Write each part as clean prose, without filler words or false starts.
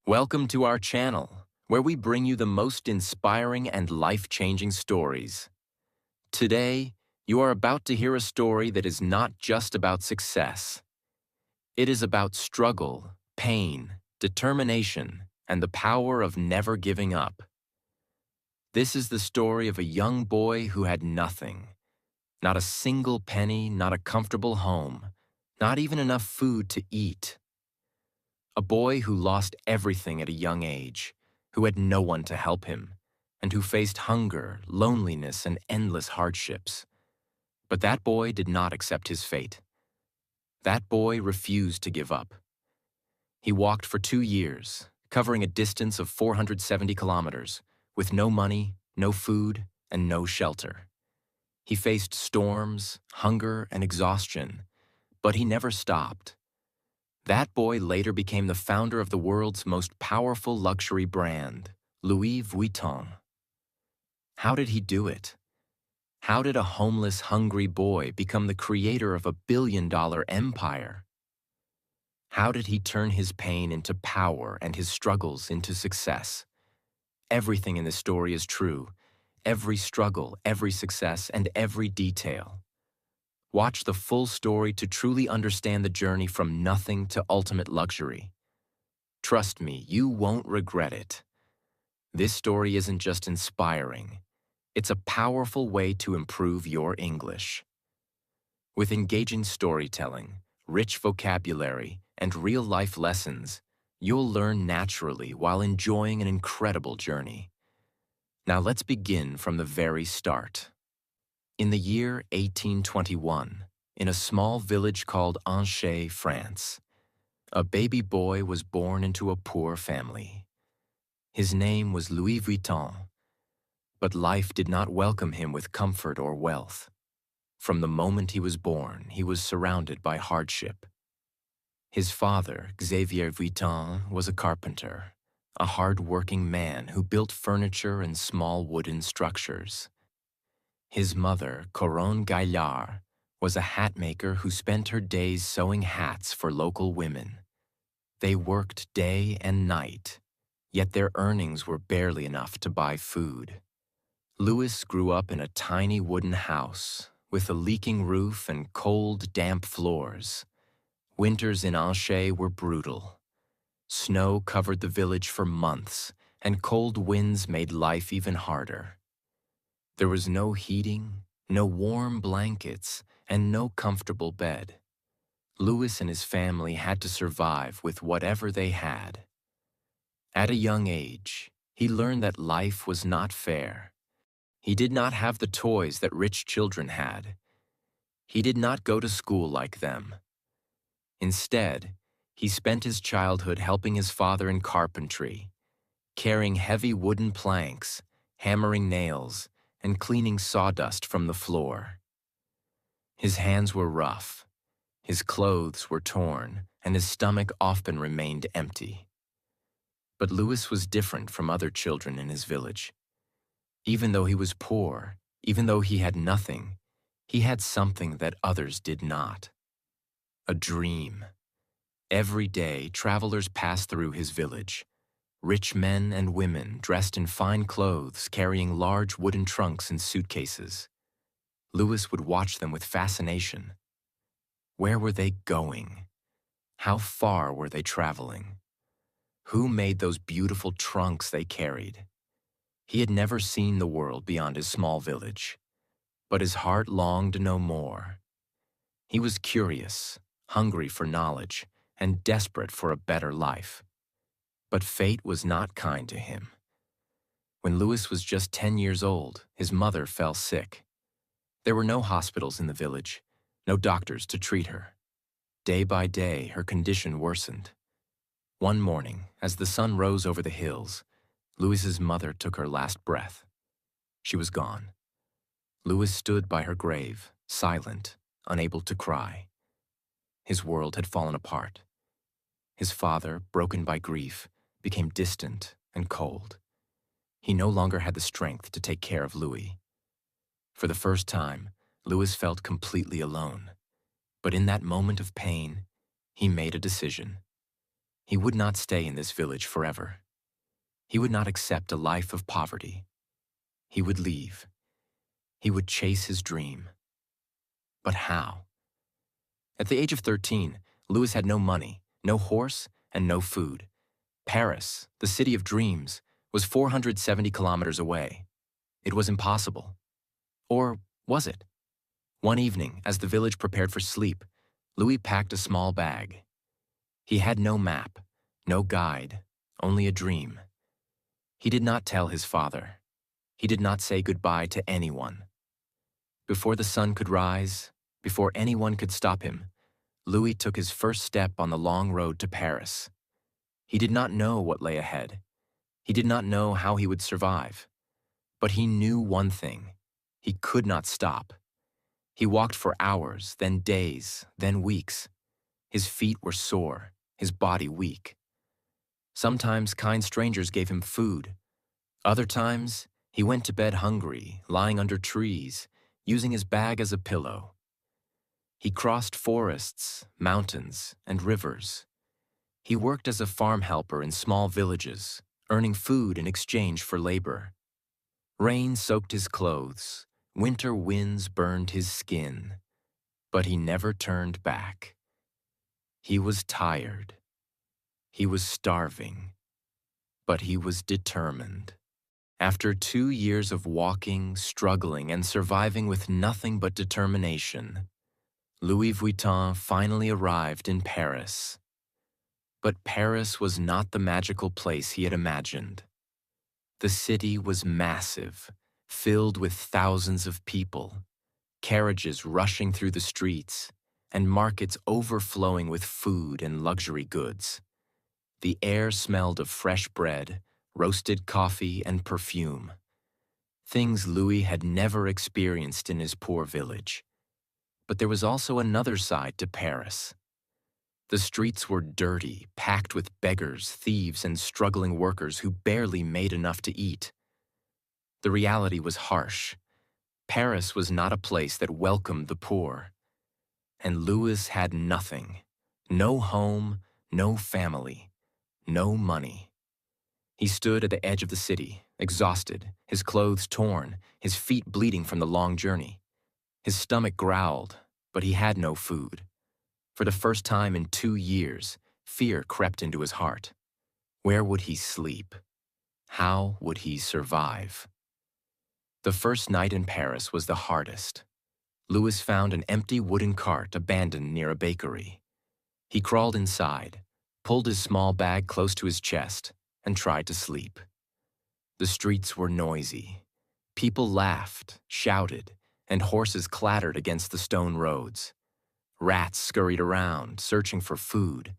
Welcome to our channel, where we bring you the most inspiring and life-changing stories. Today, you are about to hear a story that is not just about success. It is about struggle, pain, determination, and the power of never giving up. This is the story of a young boy who had nothing. Not a single penny, not a comfortable home, not even enough food to eat. A boy who lost everything at a young age, who had no one to help him, and who faced hunger, loneliness, and endless hardships. But that boy did not accept his fate. That boy refused to give up. He walked for 2 years, covering a distance of 470 kilometers, with no money, no food, and no shelter. He faced storms, hunger, and exhaustion, but he never stopped. That boy later became the founder of the world's most powerful luxury brand, Louis Vuitton. How did he do it? How did a homeless, hungry boy become the creator of a billion-dollar empire? How did he turn his pain into power and his struggles into success? Everything in this story is true. Every struggle, every success, and every detail. Watch the full story to truly understand the journey from nothing to ultimate luxury. Trust me, you won't regret it. This story isn't just inspiring. It's a powerful way to improve your English. With engaging storytelling, rich vocabulary, and real-life lessons, you'll learn naturally while enjoying an incredible journey. Now let's begin from the very start. In the year 1821, in a small village called Angers, France, a baby boy was born into a poor family. His name was Louis Vuitton, but life did not welcome him with comfort or wealth. From the moment he was born, he was surrounded by hardship. His father, Xavier Vuitton, was a carpenter, a hard-working man who built furniture and small wooden structures. His mother, Coronne Gaillard, was a hat maker who spent her days sewing hats for local women. They worked day and night, yet their earnings were barely enough to buy food. Louis grew up in a tiny wooden house with a leaking roof and cold, damp floors. Winters in Angers were brutal. Snow covered the village for months, and cold winds made life even harder. There was no heating, no warm blankets, and no comfortable bed. Louis and his family had to survive with whatever they had. At a young age, he learned that life was not fair. He did not have the toys that rich children had. He did not go to school like them. Instead, he spent his childhood helping his father in carpentry, carrying heavy wooden planks, hammering nails, and cleaning sawdust from the floor. His hands were rough, his clothes were torn, and his stomach often remained empty. But Louis was different from other children in his village. Even though he was poor, even though he had nothing, he had something that others did not. A dream. Every day, travelers passed through his village. Rich men and women dressed in fine clothes, carrying large wooden trunks and suitcases. Louis would watch them with fascination. Where were they going? How far were they traveling? Who made those beautiful trunks they carried? He had never seen the world beyond his small village, but his heart longed to know more. He was curious, hungry for knowledge, and desperate for a better life. But fate was not kind to him. When Louis was just 10 years old, his mother fell sick. There were no hospitals in the village, no doctors to treat her. Day by day, her condition worsened. One morning, as the sun rose over the hills, Louis's mother took her last breath. She was gone. Louis stood by her grave, silent, unable to cry. His world had fallen apart. His father, broken by grief, became distant and cold. He no longer had the strength to take care of Louis. For the first time, Louis felt completely alone. But in that moment of pain, he made a decision. He would not stay in this village forever. He would not accept a life of poverty. He would leave. He would chase his dream. But how? At the age of 13, Louis had no money, no horse, and no food. Paris, the city of dreams, was 470 kilometers away. It was impossible. Or was it? One evening, as the village prepared for sleep, Louis packed a small bag. He had no map, no guide, only a dream. He did not tell his father. He did not say goodbye to anyone. Before the sun could rise, before anyone could stop him, Louis took his first step on the long road to Paris. He did not know what lay ahead. He did not know how he would survive. But he knew one thing. He could not stop. He walked for hours, then days, then weeks. His feet were sore, his body weak. Sometimes kind strangers gave him food. Other times, he went to bed hungry, lying under trees, using his bag as a pillow. He crossed forests, mountains, and rivers. He worked as a farm helper in small villages, earning food in exchange for labor. Rain soaked his clothes, winter winds burned his skin, but he never turned back. He was tired. He was starving, but he was determined. After 2 years of walking, struggling, and surviving with nothing but determination, Louis Vuitton finally arrived in Paris. But Paris was not the magical place he had imagined. The city was massive, filled with thousands of people, carriages rushing through the streets, and markets overflowing with food and luxury goods. The air smelled of fresh bread, roasted coffee, and perfume. Things Louis had never experienced in his poor village. But there was also another side to Paris. The streets were dirty, packed with beggars, thieves, and struggling workers who barely made enough to eat. The reality was harsh. Paris was not a place that welcomed the poor. And Louis had nothing. No home, no family, no money. He stood at the edge of the city, exhausted, his clothes torn, his feet bleeding from the long journey. His stomach growled, but he had no food. For the first time in 2 years, fear crept into his heart. Where would he sleep? How would he survive? The first night in Paris was the hardest. Louis found an empty wooden cart abandoned near a bakery. He crawled inside, pulled his small bag close to his chest, and tried to sleep. The streets were noisy. People laughed, shouted, and horses clattered against the stone roads. Rats scurried around, searching for food,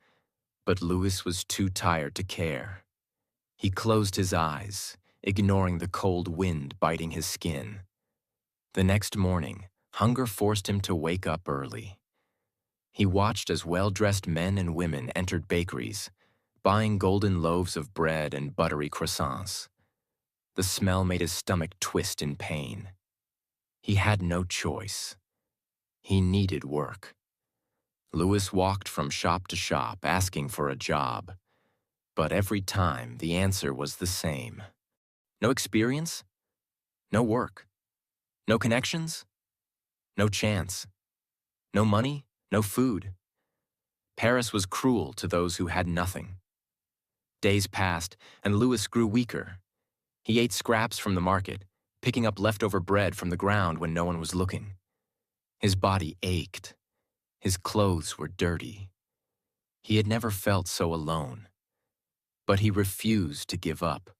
but Louis was too tired to care. He closed his eyes, ignoring the cold wind biting his skin. The next morning, hunger forced him to wake up early. He watched as well-dressed men and women entered bakeries, buying golden loaves of bread and buttery croissants. The smell made his stomach twist in pain. He had no choice. He needed work. Louis walked from shop to shop asking for a job, but every time the answer was the same. No experience, no work, no connections, no chance, no money, no food. Paris was cruel to those who had nothing. Days passed, and Louis grew weaker. He ate scraps from the market, picking up leftover bread from the ground when no one was looking. His body ached. His clothes were dirty. He had never felt so alone. But he refused to give up.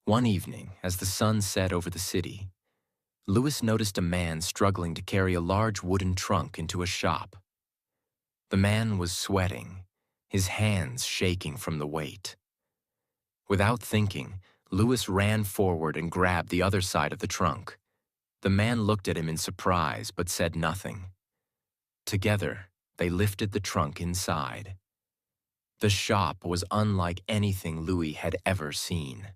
One evening, as the sun set over the city, Louis noticed a man struggling to carry a large wooden trunk into a shop. The man was sweating, his hands shaking from the weight. Without thinking, Louis ran forward and grabbed the other side of the trunk. The man looked at him in surprise but said nothing. Together, they lifted the trunk inside. The shop was unlike anything Louis had ever seen.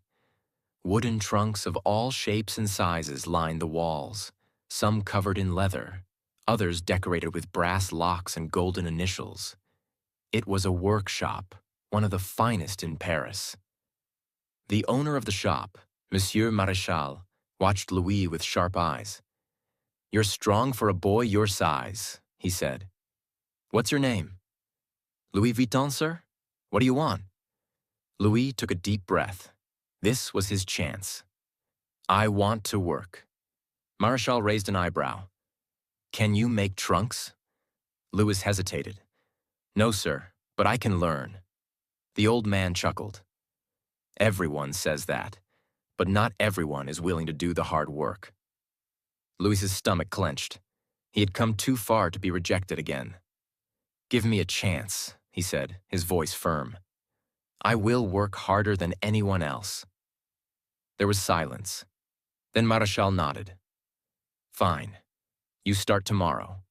Wooden trunks of all shapes and sizes lined the walls, some covered in leather, others decorated with brass locks and golden initials. It was a workshop, one of the finest in Paris. The owner of the shop, Monsieur Maréchal, watched Louis with sharp eyes. "You're strong for a boy your size," he said. "What's your name?" "Louis Vuitton, sir? What do you want?" Louis took a deep breath. This was his chance. "I want to work." Maréchal raised an eyebrow. "Can you make trunks?" Louis hesitated. "No, sir, but I can learn." The old man chuckled. "Everyone says that, but not everyone is willing to do the hard work." Louis's stomach clenched. He had come too far to be rejected again. "Give me a chance," he said, his voice firm. "I will work harder than anyone else." There was silence. Then Maréchal nodded. "Fine. You start tomorrow.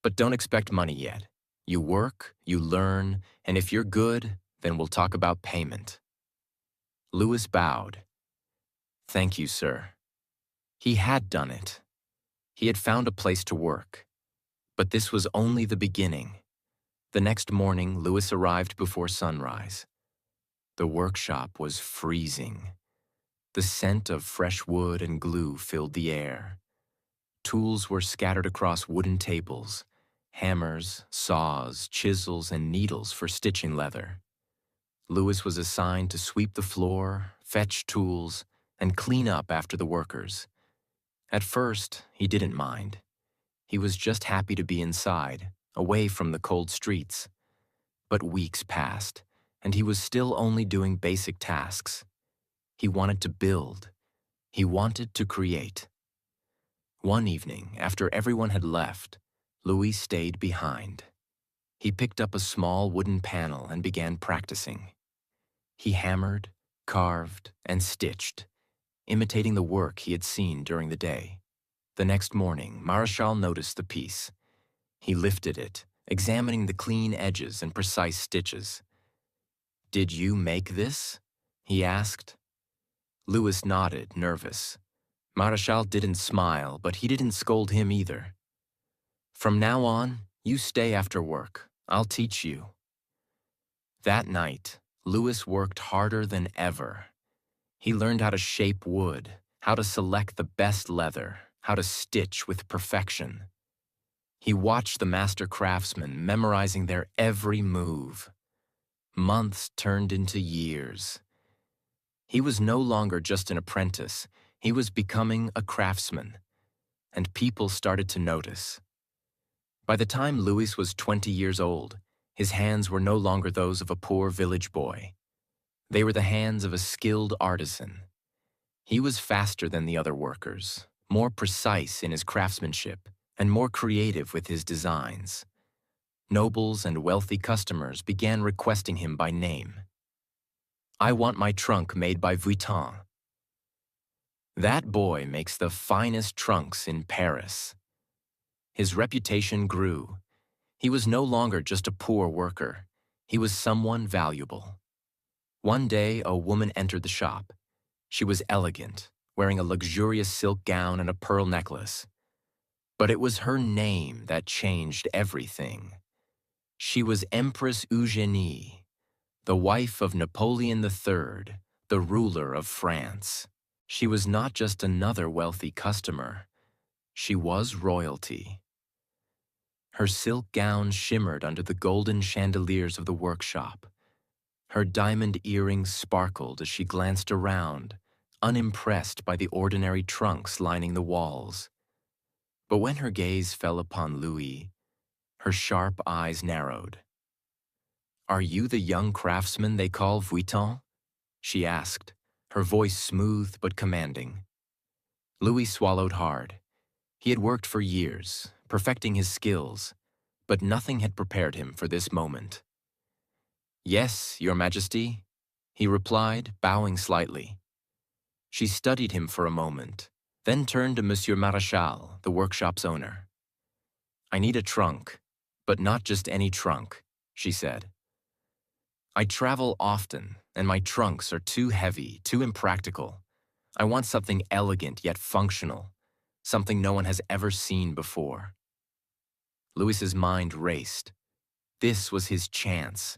But don't expect money yet. You work, you learn, and if you're good, then we'll talk about payment." Louis bowed. "Thank you, sir." He had done it. He had found a place to work. But this was only the beginning. The next morning, Louis arrived before sunrise. The workshop was freezing. The scent of fresh wood and glue filled the air. Tools were scattered across wooden tables: hammers, saws, chisels, and needles for stitching leather. Louis was assigned to sweep the floor, fetch tools, and clean up after the workers. At first, he didn't mind. He was just happy to be inside, away from the cold streets. But weeks passed, and he was still only doing basic tasks. He wanted to build. He wanted to create. One evening, after everyone had left, Louis stayed behind. He picked up a small wooden panel and began practicing. He hammered, carved, and stitched, imitating the work he had seen during the day. The next morning, Maréchal noticed the piece. He lifted it, examining the clean edges and precise stitches. "Did you make this?" he asked. Louis nodded, nervous. Maréchal didn't smile, but he didn't scold him either. "From now on, you stay after work. I'll teach you." That night, Louis worked harder than ever. He learned how to shape wood, how to select the best leather, how to stitch with perfection. He watched the master craftsmen memorizing their every move. Months turned into years. He was no longer just an apprentice. He was becoming a craftsman, and people started to notice. By the time Louis was 20 years old, his hands were no longer those of a poor village boy. They were the hands of a skilled artisan. He was faster than the other workers, more precise in his craftsmanship, and more creative with his designs. Nobles and wealthy customers began requesting him by name. "I want my trunk made by Vuitton." "That boy makes the finest trunks in Paris." His reputation grew. He was no longer just a poor worker. He was someone valuable. One day, a woman entered the shop. She was elegant, wearing a luxurious silk gown and a pearl necklace. But it was her name that changed everything. She was Empress Eugénie, the wife of Napoleon III, the ruler of France. She was not just another wealthy customer. She was royalty. Her silk gown shimmered under the golden chandeliers of the workshop. Her diamond earrings sparkled as she glanced around, unimpressed by the ordinary trunks lining the walls. But when her gaze fell upon Louis, her sharp eyes narrowed. "Are you the young craftsman they call Vuitton?" she asked, her voice smooth but commanding. Louis swallowed hard. He had worked for years, perfecting his skills, but nothing had prepared him for this moment. "Yes, Your Majesty," he replied, bowing slightly. She studied him for a moment, then turned to Monsieur Maréchal, the workshop's owner. "I need a trunk, but not just any trunk," she said. "I travel often, and my trunks are too heavy, too impractical. I want something elegant yet functional, something no one has ever seen before." Louis's mind raced. This was his chance.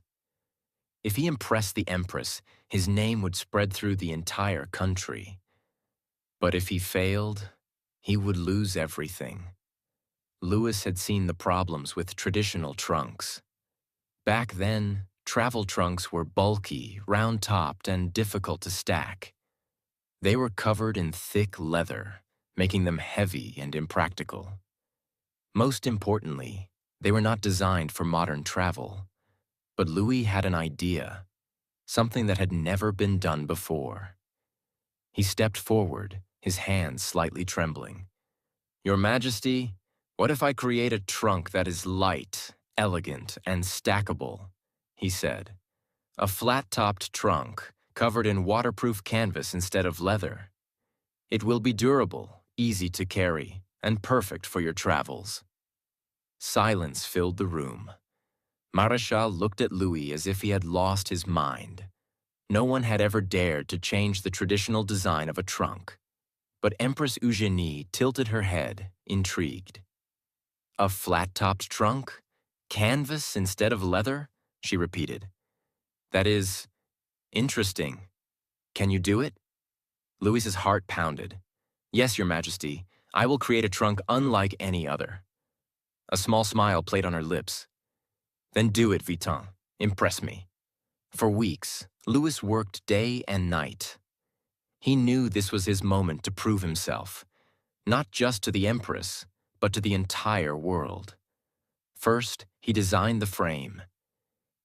If he impressed the Empress, his name would spread through the entire country. But if he failed, he would lose everything. Louis had seen the problems with traditional trunks. Back then, travel trunks were bulky, round-topped, and difficult to stack. They were covered in thick leather, making them heavy and impractical. Most importantly, they were not designed for modern travel. But Louis had an idea, something that had never been done before. He stepped forward, his hands slightly trembling. "Your Majesty, what if I create a trunk that is light, elegant, and stackable?" he said. "A flat-topped trunk, covered in waterproof canvas instead of leather. It will be durable, easy to carry, and perfect for your travels." Silence filled the room. Marechal looked at Louis as if he had lost his mind. No one had ever dared to change the traditional design of a trunk. But Empress Eugénie tilted her head, intrigued. "A flat-topped trunk? Canvas instead of leather?" she repeated. "That is interesting. Can you do it?" Louis's heart pounded. "Yes, Your Majesty. I will create a trunk unlike any other." A small smile played on her lips. "Then do it, Vuitton. Impress me." For weeks, Louis worked day and night. He knew this was his moment to prove himself, not just to the Empress, but to the entire world. First, he designed the frame.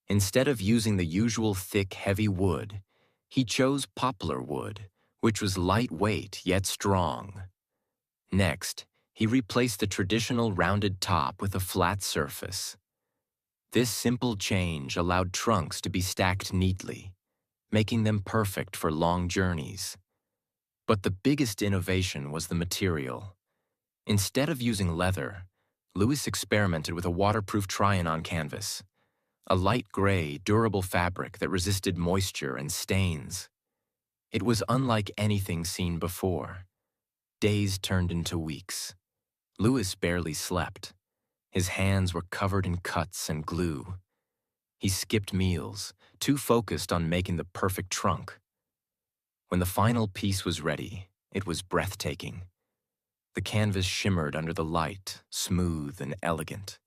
Instead of using the usual thick, heavy wood, he chose poplar wood, which was lightweight yet strong. Next, he replaced the traditional rounded top with a flat surface. This simple change allowed trunks to be stacked neatly, making them perfect for long journeys. But the biggest innovation was the material. Instead of using leather, Louis experimented with a waterproof try-on canvas, a light gray, durable fabric that resisted moisture and stains. It was unlike anything seen before. Days turned into weeks. Louis barely slept. His hands were covered in cuts and glue. He skipped meals, too focused on making the perfect trunk. When the final piece was ready, it was breathtaking. The canvas shimmered under the light, smooth and elegant.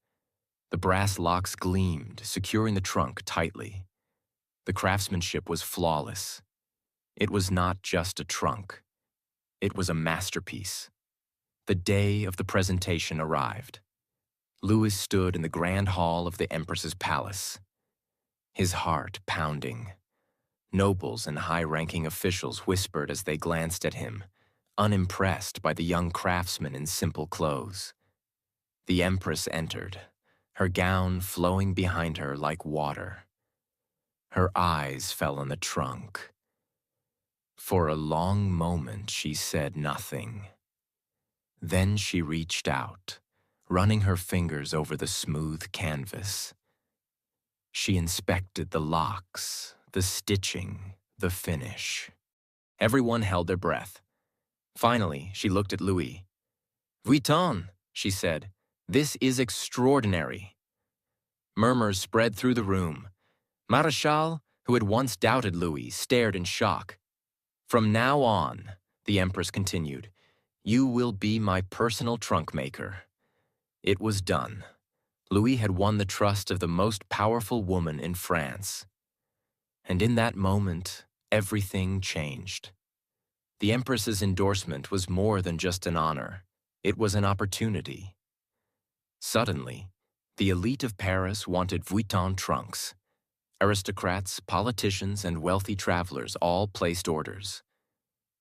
The brass locks gleamed, securing the trunk tightly. The craftsmanship was flawless. It was not just a trunk. It was a masterpiece. The day of the presentation arrived. Louis stood in the grand hall of the Empress's palace, his heart pounding. Nobles and high-ranking officials whispered as they glanced at him, unimpressed by the young craftsman in simple clothes. The Empress entered, her gown flowing behind her like water. Her eyes fell on the trunk. For a long moment, she said nothing. Then she reached out, running her fingers over the smooth canvas. She inspected the locks, the stitching, the finish. Everyone held their breath. Finally, she looked at Louis. "Vuitton," she said, "this is extraordinary." Murmurs spread through the room. Marechal, who had once doubted Louis, stared in shock. "From now on," the Empress continued, "you will be my personal trunk maker." It was done. Louis had won the trust of the most powerful woman in France. And in that moment, everything changed. The Empress's endorsement was more than just an honor. It was an opportunity. Suddenly, the elite of Paris wanted Vuitton trunks. Aristocrats, politicians, and wealthy travelers all placed orders.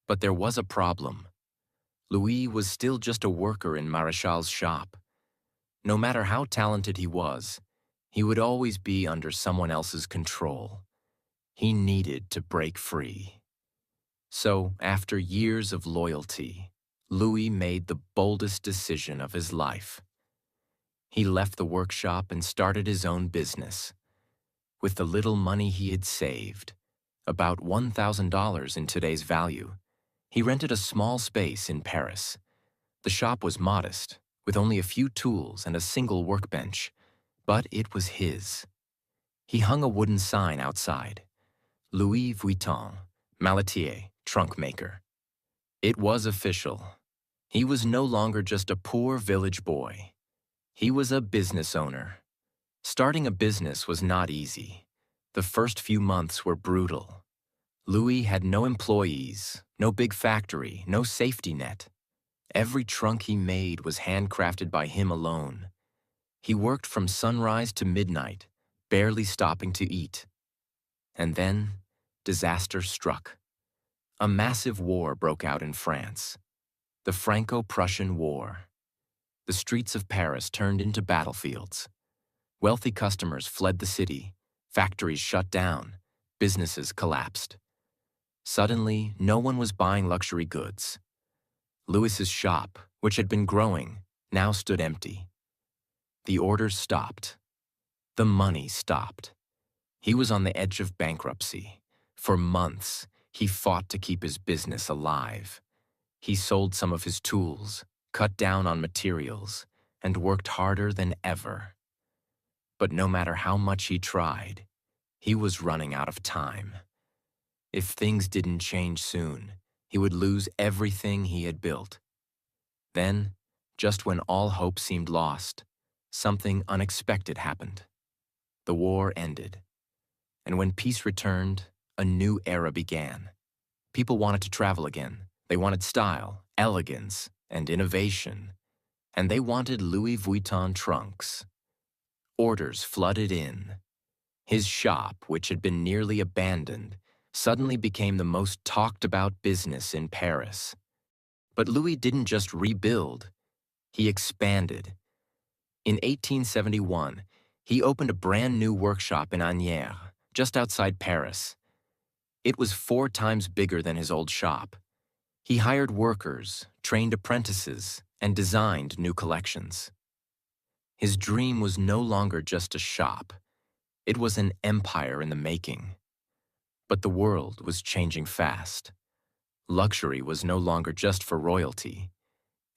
But there was a problem. Louis was still just a worker in Marechal's shop. No matter how talented he was, he would always be under someone else's control. He needed to break free. So, after years of loyalty, Louis made the boldest decision of his life. He left the workshop and started his own business. With the little money he had saved, about $1,000 in today's value, he rented a small space in Paris. The shop was modest, with only a few tools and a single workbench, but it was his. He hung a wooden sign outside: Louis Vuitton, Malatier, trunk maker. It was official. He was no longer just a poor village boy. He was a business owner. Starting a business was not easy. The first few months were brutal. Louis had no employees, no big factory, no safety net. Every trunk he made was handcrafted by him alone. He worked from sunrise to midnight, barely stopping to eat. And then, disaster struck. A massive war broke out in France. The Franco-Prussian War. The streets of Paris turned into battlefields. Wealthy customers fled the city, factories shut down, businesses collapsed. Suddenly, no one was buying luxury goods. Louis's shop, which had been growing, now stood empty. The orders stopped. The money stopped. He was on the edge of bankruptcy. For months, he fought to keep his business alive. He sold some of his tools, cut down on materials, and worked harder than ever. But no matter how much he tried, he was running out of time. If things didn't change soon, he would lose everything he had built. Then, just when all hope seemed lost, something unexpected happened. The war ended. And when peace returned, a new era began. People wanted to travel again. They wanted style, elegance, and innovation. And they wanted Louis Vuitton trunks. Orders flooded in. His shop, which had been nearly abandoned, suddenly became the most talked-about business in Paris. But Louis didn't just rebuild, he expanded. In 1871, he opened a brand new workshop in Agnières, just outside Paris. It was 4 times bigger than his old shop. He hired workers, trained apprentices, and designed new collections. His dream was no longer just a shop. It was an empire in the making. But the world was changing fast. Luxury was no longer just for royalty.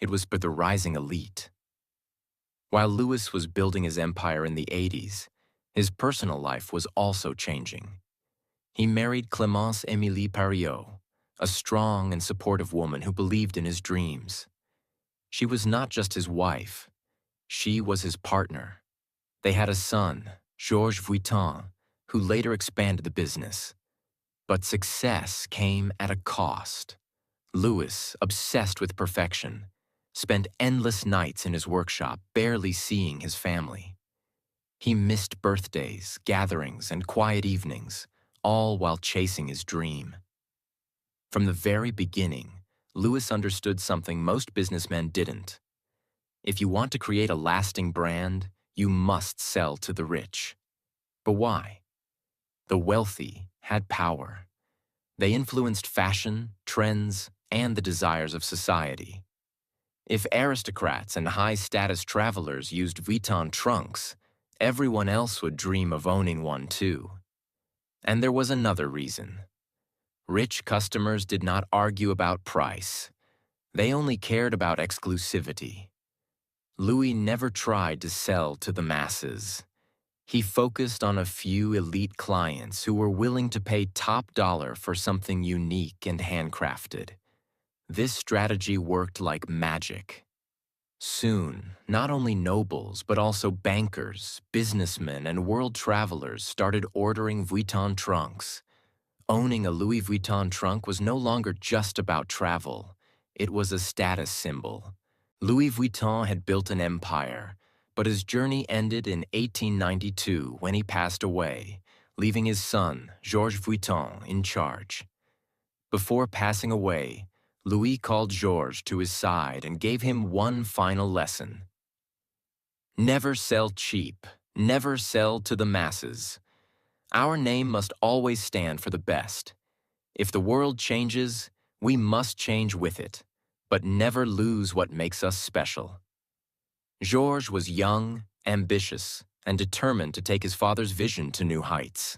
It was for the rising elite. While Louis was building his empire in the 80s, his personal life was also changing. He married Clémence Émilie Pariot, a strong and supportive woman who believed in his dreams. She was not just his wife. She was his partner. They had a son, Georges Vuitton, who later expanded the business. But success came at a cost. Louis, obsessed with perfection, spent endless nights in his workshop, barely seeing his family. He missed birthdays, gatherings, and quiet evenings, all while chasing his dream. From the very beginning, Louis understood something most businessmen didn't. If you want to create a lasting brand, you must sell to the rich. But why? The wealthy had power. They influenced fashion, trends, and the desires of society. If aristocrats and high-status travelers used Vuitton trunks, everyone else would dream of owning one too. And there was another reason. Rich customers did not argue about price. They only cared about exclusivity. Louis never tried to sell to the masses. He focused on a few elite clients who were willing to pay top dollar for something unique and handcrafted. This strategy worked like magic. Soon, not only nobles, but also bankers, businessmen, and world travelers started ordering Vuitton trunks. Owning a Louis Vuitton trunk was no longer just about travel. It was a status symbol. Louis Vuitton had built an empire, but his journey ended in 1892 when he passed away, leaving his son, Georges Vuitton, in charge. Before passing away, Louis called Georges to his side and gave him one final lesson. Never sell cheap, never sell to the masses. Our name must always stand for the best. If the world changes, we must change with it, but never lose what makes us special. Georges was young, ambitious, and determined to take his father's vision to new heights.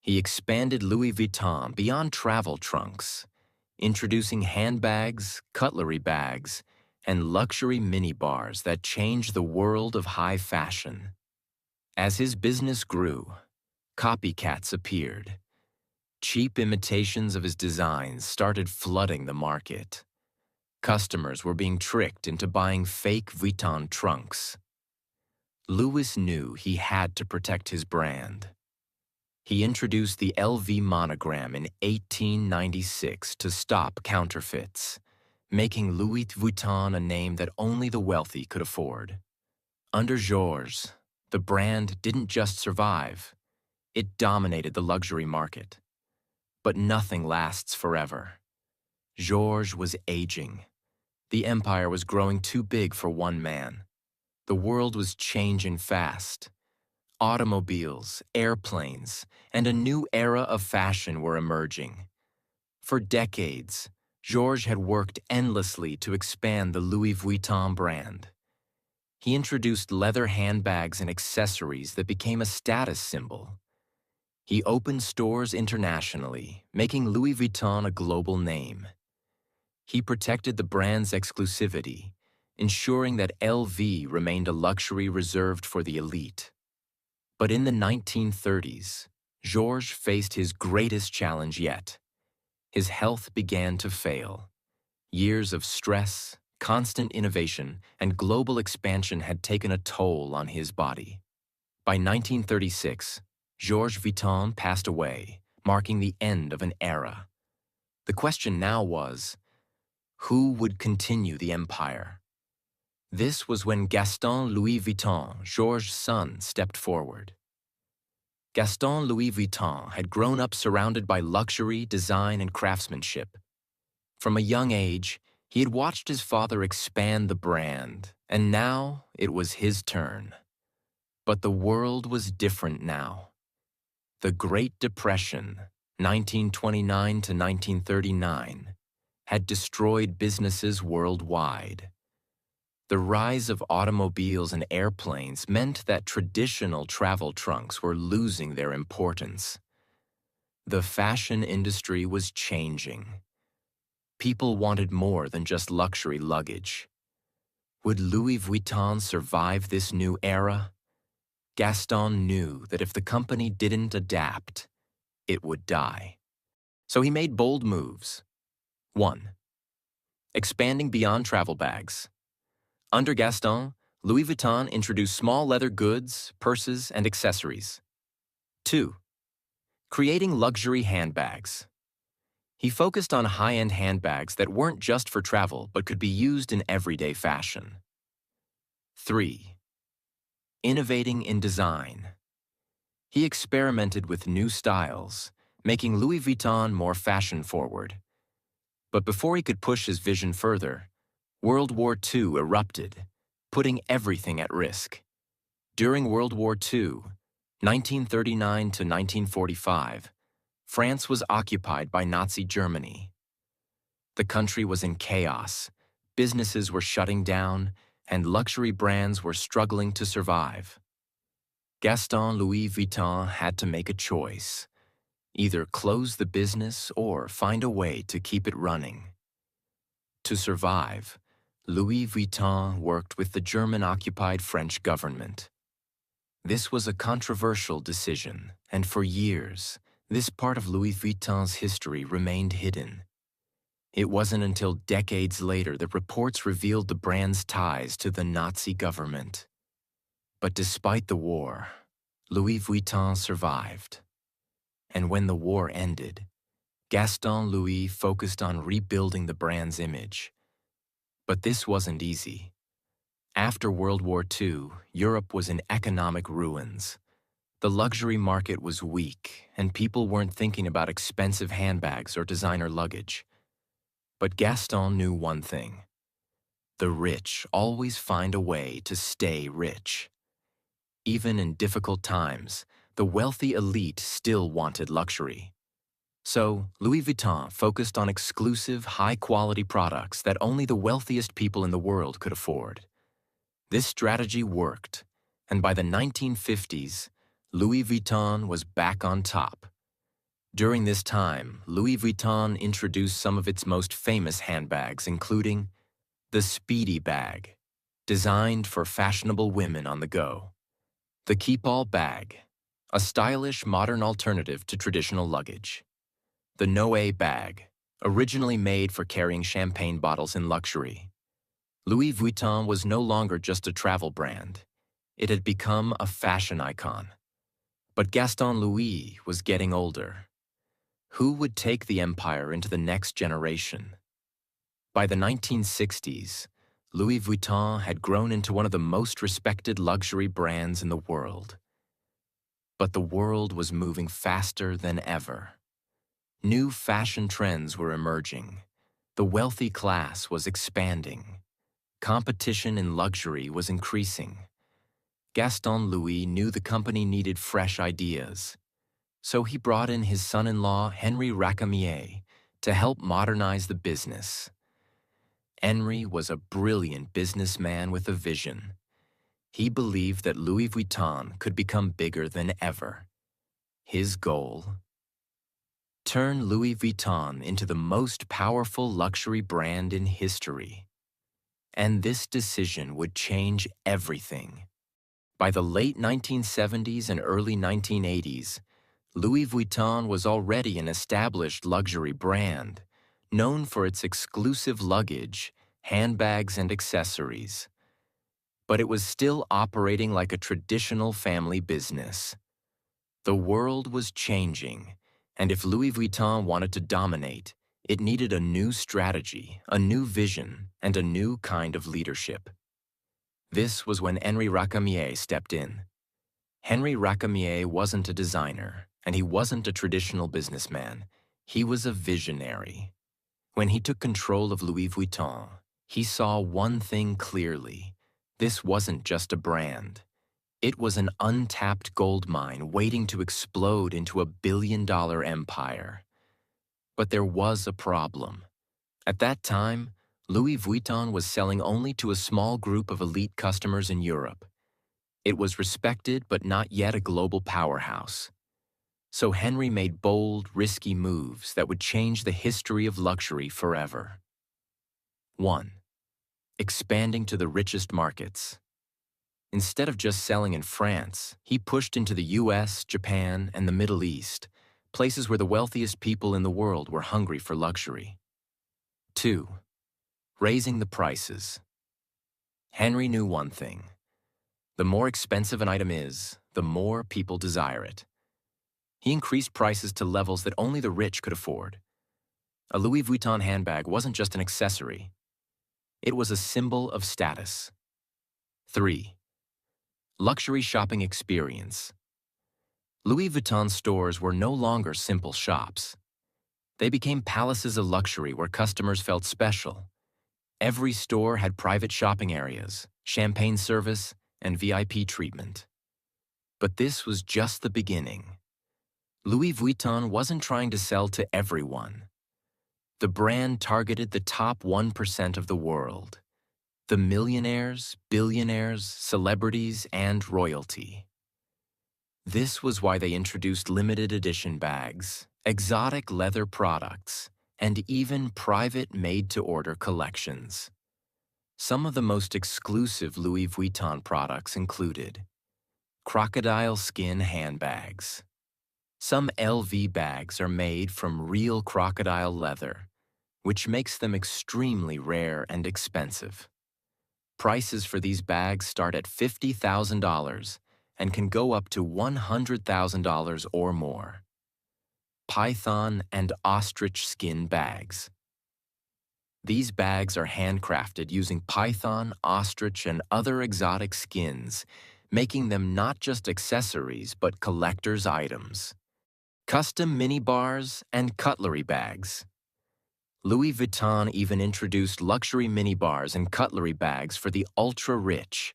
He expanded Louis Vuitton beyond travel trunks, introducing handbags, cutlery bags, and luxury minibars that changed the world of high fashion. As his business grew, copycats appeared. Cheap imitations of his designs started flooding the market. Customers were being tricked into buying fake Vuitton trunks. Louis knew he had to protect his brand. He introduced the LV monogram in 1896 to stop counterfeits, making Louis Vuitton a name that only the wealthy could afford. Under Georges, the brand didn't just survive, it dominated the luxury market. But nothing lasts forever. Georges was aging. The empire was growing too big for one man. The world was changing fast. Automobiles, airplanes, and a new era of fashion were emerging. For decades, Georges had worked endlessly to expand the Louis Vuitton brand. He introduced leather handbags and accessories that became a status symbol. He opened stores internationally, making Louis Vuitton a global name. He protected the brand's exclusivity, ensuring that LV remained a luxury reserved for the elite. But in the 1930s, Georges faced his greatest challenge yet. His health began to fail. Years of stress, constant innovation, and global expansion had taken a toll on his body. By 1936, Georges Vuitton passed away, marking the end of an era. The question now was, who would continue the empire? This was when Gaston Louis Vuitton, Georges' son, stepped forward. Gaston Louis Vuitton had grown up surrounded by luxury, design, and craftsmanship. From a young age, he had watched his father expand the brand, and now it was his turn. But the world was different now. The Great Depression, 1929 to 1939, had destroyed businesses worldwide. The rise of automobiles and airplanes meant that traditional travel trunks were losing their importance. The fashion industry was changing. People wanted more than just luxury luggage. Would Louis Vuitton survive this new era? Gaston knew that if the company didn't adapt, it would die. So he made bold moves. 1. Expanding beyond travel bags. Under Gaston, Louis Vuitton introduced small leather goods, purses, and accessories. 2. Creating luxury handbags. He focused on high-end handbags that weren't just for travel but could be used in everyday fashion. 3. Innovating in design. He experimented with new styles, making Louis Vuitton more fashion-forward. But before he could push his vision further, World War II erupted, putting everything at risk. During World War II, 1939 to 1945, France was occupied by Nazi Germany. The country was in chaos, businesses were shutting down, and luxury brands were struggling to survive. Gaston Louis Vuitton had to make a choice: either close the business or find a way to keep it running. To survive, Louis Vuitton worked with the German-occupied French government. This was a controversial decision, and for years, this part of Louis Vuitton's history remained hidden. It wasn't until decades later that reports revealed the brand's ties to the Nazi government. But despite the war, Louis Vuitton survived. And when the war ended, Gaston Louis focused on rebuilding the brand's image. But this wasn't easy. After World War II, Europe was in economic ruins. The luxury market was weak, and people weren't thinking about expensive handbags or designer luggage. But Gaston knew one thing: the rich always find a way to stay rich. Even in difficult times, the wealthy elite still wanted luxury. So, Louis Vuitton focused on exclusive, high-quality products that only the wealthiest people in the world could afford. This strategy worked, and by the 1950s, Louis Vuitton was back on top. During this time, Louis Vuitton introduced some of its most famous handbags, including the Speedy bag, designed for fashionable women on the go; The keep-all bag, a stylish modern alternative to traditional luggage. The Noe bag, originally made for carrying champagne bottles in luxury. Louis Vuitton was no longer just a travel brand. It had become a fashion icon. But Gaston Louis was getting older. Who would take the empire into the next generation? By the 1960s, Louis Vuitton had grown into one of the most respected luxury brands in the world. But the world was moving faster than ever. New fashion trends were emerging. The wealthy class was expanding. Competition in luxury was increasing. Gaston Louis knew the company needed fresh ideas. So he brought in his son-in-law, Henri Racamier, to help modernize the business. Henri was a brilliant businessman with a vision. He believed that Louis Vuitton could become bigger than ever. His goal? Turn Louis Vuitton into the most powerful luxury brand in history. And this decision would change everything. By the late 1970s and early 1980s, Louis Vuitton was already an established luxury brand, known for its exclusive luggage, handbags, and accessories. But it was still operating like a traditional family business. The world was changing, and if Louis Vuitton wanted to dominate, it needed a new strategy, a new vision, and a new kind of leadership. This was when Henri Racamier stepped in. Henri Racamier wasn't a designer, and he wasn't a traditional businessman. He was a visionary. When he took control of Louis Vuitton, he saw one thing clearly. This wasn't just a brand. It was an untapped gold mine waiting to explode into a billion-dollar empire. But there was a problem. At that time, Louis Vuitton was selling only to a small group of elite customers in Europe. It was respected but not yet a global powerhouse. So Henri made bold, risky moves that would change the history of luxury forever. 1. Expanding to the richest markets. Instead of just selling in France, he pushed into the US, Japan, and the Middle East, places where the wealthiest people in the world were hungry for luxury. 2. Raising the prices. Henri knew one thing. The more expensive an item is, the more people desire it. He increased prices to levels that only the rich could afford. A Louis Vuitton handbag wasn't just an accessory. It was a symbol of status. 3. Luxury shopping experience. Louis Vuitton stores were no longer simple shops. They became palaces of luxury where customers felt special. Every store had private shopping areas, champagne service, and VIP treatment. But this was just the beginning. Louis Vuitton wasn't trying to sell to everyone. The brand targeted the top 1% of the world. The millionaires, billionaires, celebrities, and royalty. This was why they introduced limited edition bags, exotic leather products, and even private made-to-order collections. Some of the most exclusive Louis Vuitton products included crocodile skin handbags. Some LV bags are made from real crocodile leather, which makes them extremely rare and expensive. Prices for these bags start at $50,000 and can go up to $100,000 or more. Python and ostrich skin bags. These bags are handcrafted using python, ostrich, and other exotic skins, making them not just accessories but collector's items. Custom mini bars and cutlery bags. Louis Vuitton even introduced luxury mini bars and cutlery bags for the ultra-rich,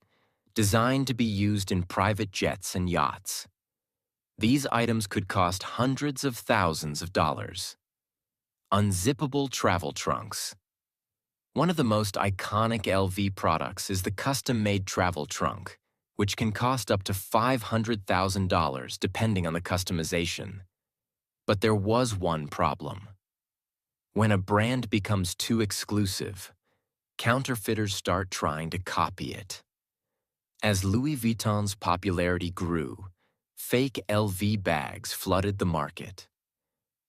designed to be used in private jets and yachts. These items could cost hundreds of thousands of dollars. Unzippable travel trunks. One of the most iconic LV products is the custom-made travel trunk, which can cost up to $500,000 depending on the customization. But there was one problem. When a brand becomes too exclusive, counterfeiters start trying to copy it. As Louis Vuitton's popularity grew, fake LV bags flooded the market.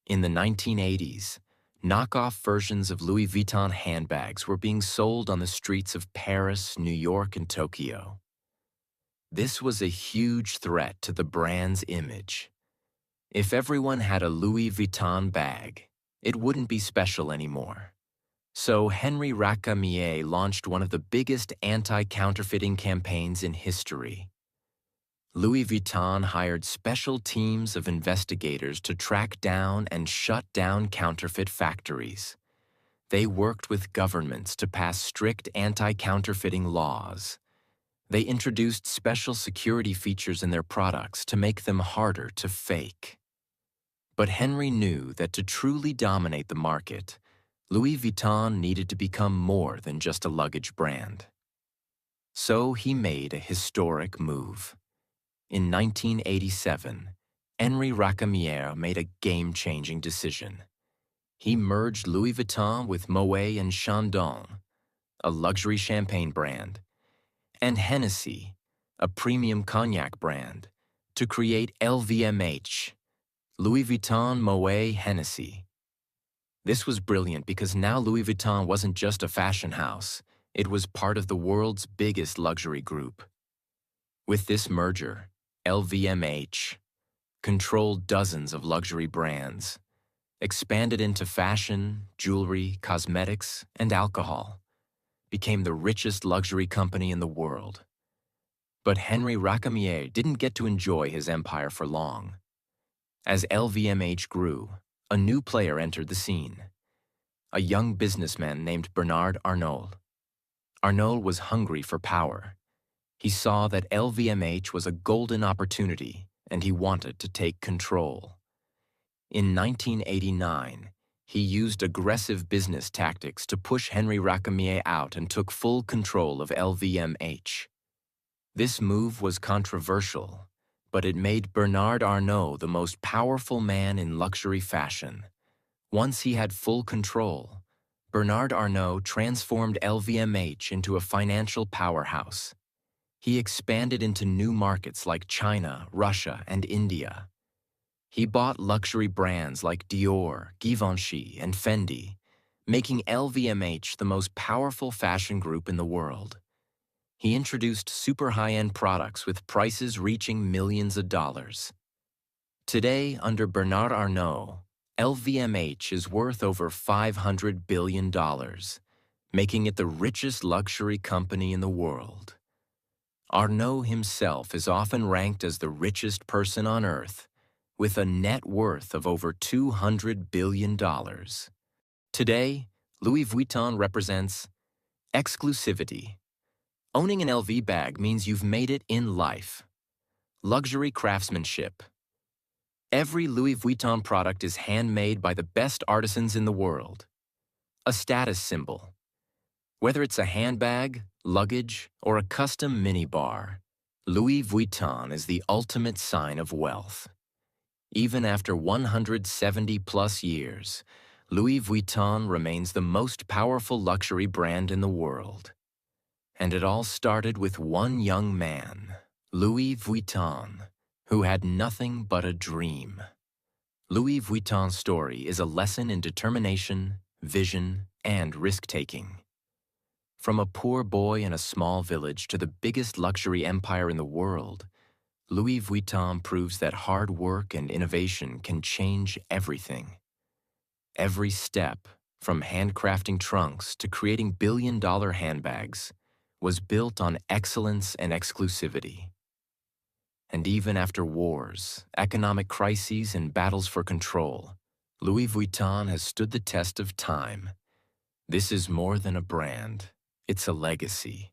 In the 1980s, knockoff versions of Louis Vuitton handbags were being sold on the streets of Paris, New York, and Tokyo. This was a huge threat to the brand's image. If everyone had a Louis Vuitton bag, it wouldn't be special anymore. So Henri Racamier launched one of the biggest anti-counterfeiting campaigns in history. Louis Vuitton hired special teams of investigators to track down and shut down counterfeit factories. They worked with governments to pass strict anti-counterfeiting laws. They introduced special security features in their products to make them harder to fake. But Henry knew that to truly dominate the market, Louis Vuitton needed to become more than just a luggage brand. So he made a historic move. In 1987, Henri Racamier made a game-changing decision. He merged Louis Vuitton with Moet and Chandon, a luxury champagne brand, and Hennessy, a premium cognac brand, to create LVMH, Louis Vuitton Moet Hennessy. This was brilliant because now Louis Vuitton wasn't just a fashion house, it was part of the world's biggest luxury group. With this merger, LVMH controlled dozens of luxury brands, expanded into fashion, jewelry, cosmetics, and alcohol, became the richest luxury company in the world. But Henri Racamier didn't get to enjoy his empire for long. As LVMH grew, a new player entered the scene, a young businessman named Bernard Arnault. Arnault was hungry for power. He saw that LVMH was a golden opportunity, and he wanted to take control. In 1989, he used aggressive business tactics to push Henri Racamier out and took full control of LVMH. This move was controversial, but it made Bernard Arnault the most powerful man in luxury fashion. Once he had full control, Bernard Arnault transformed LVMH into a financial powerhouse. He expanded into new markets like China, Russia, and India. He bought luxury brands like Dior, Givenchy, and Fendi, making LVMH the most powerful fashion group in the world. He introduced super high-end products with prices reaching millions of dollars. Today, under Bernard Arnault, LVMH is worth over $500 billion, making it the richest luxury company in the world. Arnault himself is often ranked as the richest person on earth, with a net worth of over $200 billion. Today, Louis Vuitton represents exclusivity. Owning an LV bag means you've made it in life. Luxury craftsmanship. Every Louis Vuitton product is handmade by the best artisans in the world. A status symbol. Whether it's a handbag, luggage, or a custom minibar, Louis Vuitton is the ultimate sign of wealth. Even after 170-plus years, Louis Vuitton remains the most powerful luxury brand in the world. And it all started with one young man, Louis Vuitton, who had nothing but a dream. Louis Vuitton's story is a lesson in determination, vision, and risk-taking. From a poor boy in a small village to the biggest luxury empire in the world, Louis Vuitton proves that hard work and innovation can change everything. Every step, from handcrafting trunks to creating billion-dollar handbags, was built on excellence and exclusivity. And even after wars, economic crises, and battles for control, Louis Vuitton has stood the test of time. This is more than a brand, it's a legacy.